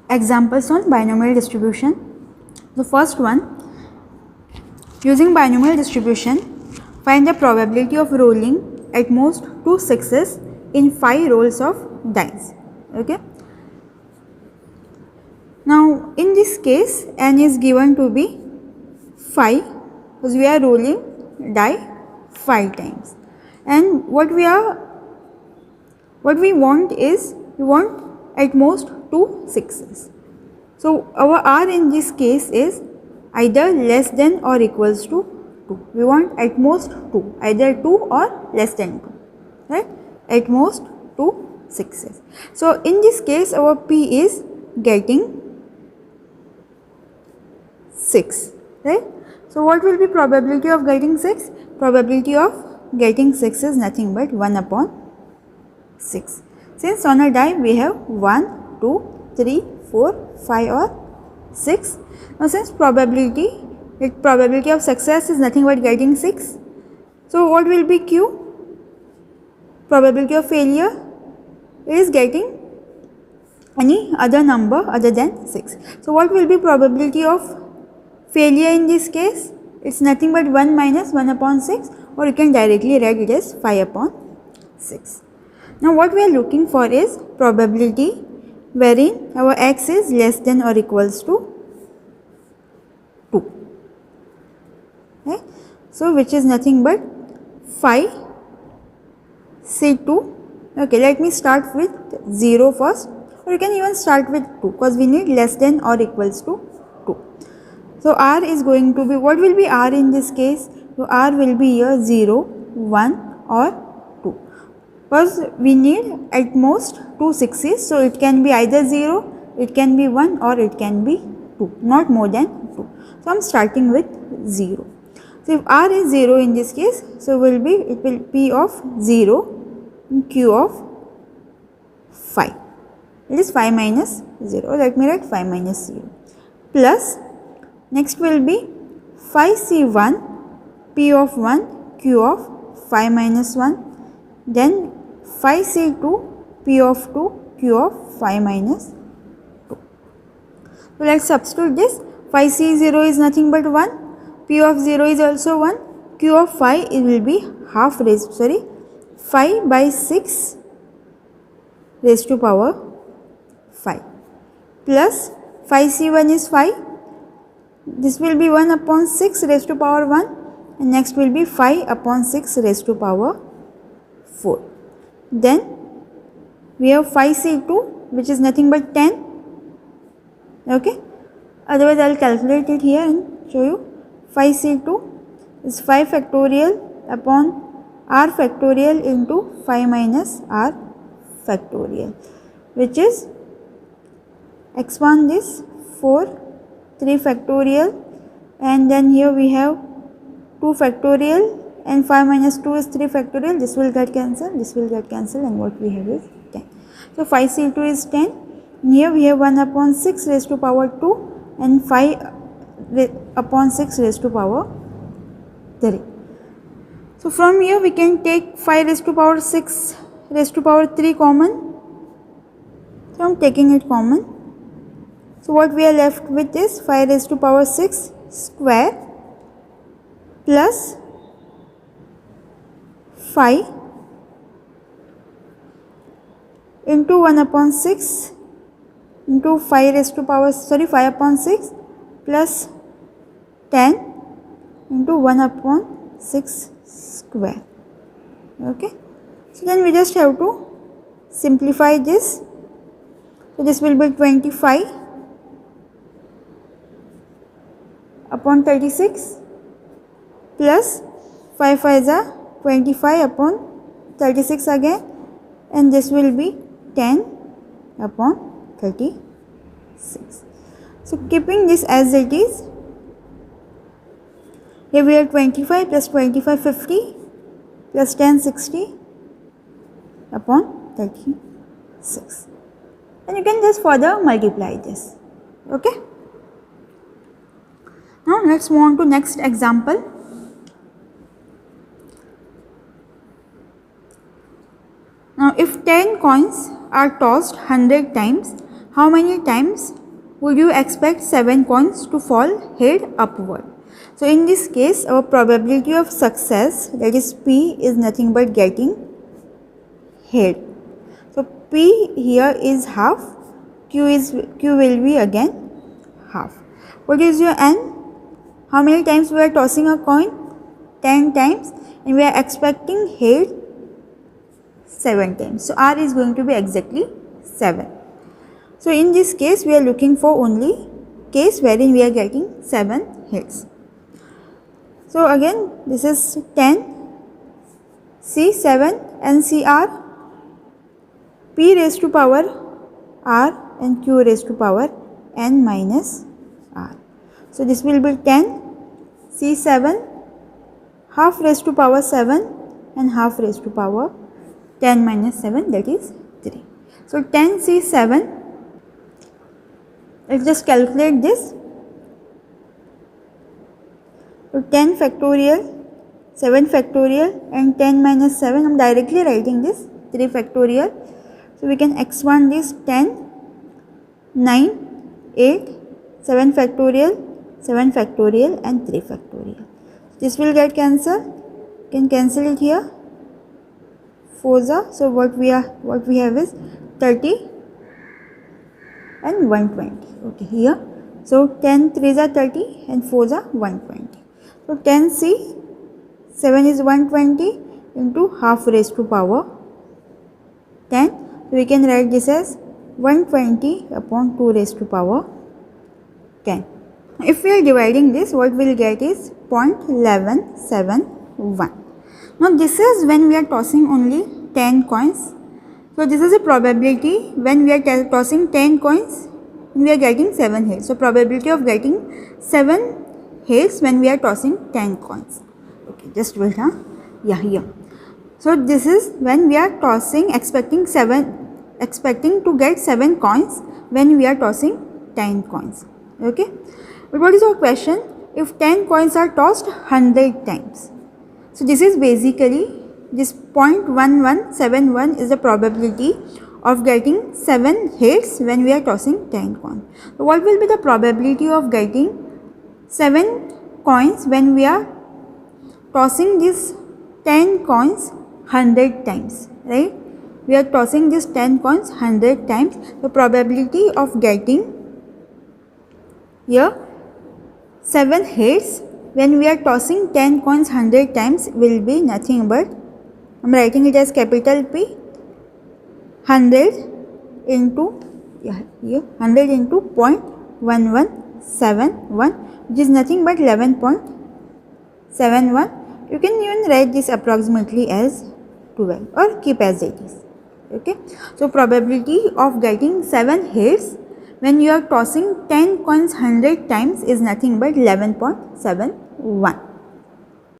Examples on binomial distribution. The first one, using binomial distribution, find the probability of rolling at most 2 sixes in 5 rolls of dice. Okay. Now in this case n is given to be 5 because we are rolling die 5 times, and what we want is we want at most 2 sixes. So our R in this case is either less than or equals to 2. We want at most 2, either 2 or less than 2, right? At most 2 sixes. So in this case our P is getting 6, right? So what will be probability of getting 6? Probability of getting 6 is nothing but 1 upon 6. Since on a die we have 1, 2, 3, 4, 5 or 6. Now since probability of success is nothing but getting 6. So what will be Q? Probability of failure is getting any other number other than 6. So what will be probability of failure in this case? It's nothing but 1 minus 1 upon 6, or you can directly write it as 5 upon 6. Now what we are looking for is probability wherein our x is less than or equals to 2. Okay. So which is nothing but 5 C2. Okay, let me start with 0 first, or you can even start with 2 because we need less than or equals to 2. So R is going to be, what will be R in this case? So R will be here 0, 1 or 2, because we need at most 2 sixes. So it can be either 0, it can be 1 or it can be 2, not more than 2. So I am starting with 0. So if R is 0 in this case, so it will P of 0 and Q of 5. It is 5 minus 0. Let me write 5 minus 0 plus, next will be 5C1 P of 1 Q of 5 minus 1, then 5C2 P of 2 Q of 5 minus 2. So let us substitute this. 5C0 is nothing but 1, P of 0 is also 1, Q of 5 it will be 5 by 6 raised to power 5 plus 5C1 is 5. This will be 1 upon 6 raised to power 1, and next will be 5 upon 6 raised to power 4. Then we have 5C2 which is nothing but 10. Okay. Otherwise I will calculate it here and show you. 5C2 is 5 factorial upon R factorial into 5 minus R factorial, which is expand this 4, 3 factorial, and then here we have 2 factorial, and 5 minus 2 is 3 factorial. This will get cancelled, this will get cancelled, and what we have is 10. So 5C2 is 10. And here we have 1 upon 6 raised to power 2 and 5 upon 6 raised to power 3. So from here we can take 5 raised to power 6 raised to power 3 common. So I am taking it common. So what we are left with is 5 raised to power 6 square plus 5 into 1 upon 6 into 5 raised to power 5 upon 6 plus 10 into 1 upon 6 square. Okay. So then we just have to simplify this. So this will be 25 upon 36 plus 5 5s are 25 upon 36 again, and this will be 10 upon 36. So keeping this as it is, here we have 25 plus 25 50 plus 10 60 upon 36, and you can just further multiply this. Okay. Now let's move on to next example. Now if 10 coins are tossed 100 times, how many times would you expect 7 coins to fall head upward? So in this case, our probability of success, that is P, is nothing but getting head. So P here is half, Q will be again half. What is your N? How many times we are tossing a coin? 10 times, and we are expecting head 7 times. So R is going to be exactly 7. So in this case, we are looking for only case wherein we are getting 7 heads. So again, this is 10, C7 and CR, P raised to power R and Q raised to power N minus R. So this will be 10, C7, half raised to power 7 and half raised to power 10 minus 7, that is 3. So 10 C7, let's just calculate this. So 10 factorial, 7 factorial and 10 minus 7, I am directly writing this 3 factorial. So we can expand this 10, 9, 8, 7 factorial, 7 factorial and 3 factorial. This will get cancelled. You can cancel it here. 4s. So what we have is 30 and 120. Okay, here. So 10 3s are 30 and 4s are 120. So 10C 7 is 120 into half raised to power 10. So we can write this as 120 upon 2 raised to power 10. If we are dividing this, what we will get is 0.1171. Now this is when we are tossing only 10 coins. So this is a probability when we are tossing 10 coins, we are getting 7 heads. So probability of getting 7 heads when we are tossing 10 coins. Okay, just wait, yeah, here. So this is when we are tossing, expecting to get 7 coins when we are tossing 10 coins. Okay, but what is our question? If 10 coins are tossed 100 times. So this is basically, this 0.1171 is the probability of getting 7 heads when we are tossing 10 coins. So what will be the probability of getting 7 coins when we are tossing this 10 coins 100 times, right? We are tossing this 10 coins 100 times. The probability of getting here 7 heads when we are tossing 10 coins 100 times will be nothing but, I am writing it as capital P, 100 into 0.1171, which is nothing but 11.71. You can even write this approximately as 12 or keep as it is. Okay. So probability of getting 7 heads when you are tossing 10 coins 100 times is nothing but 11.71.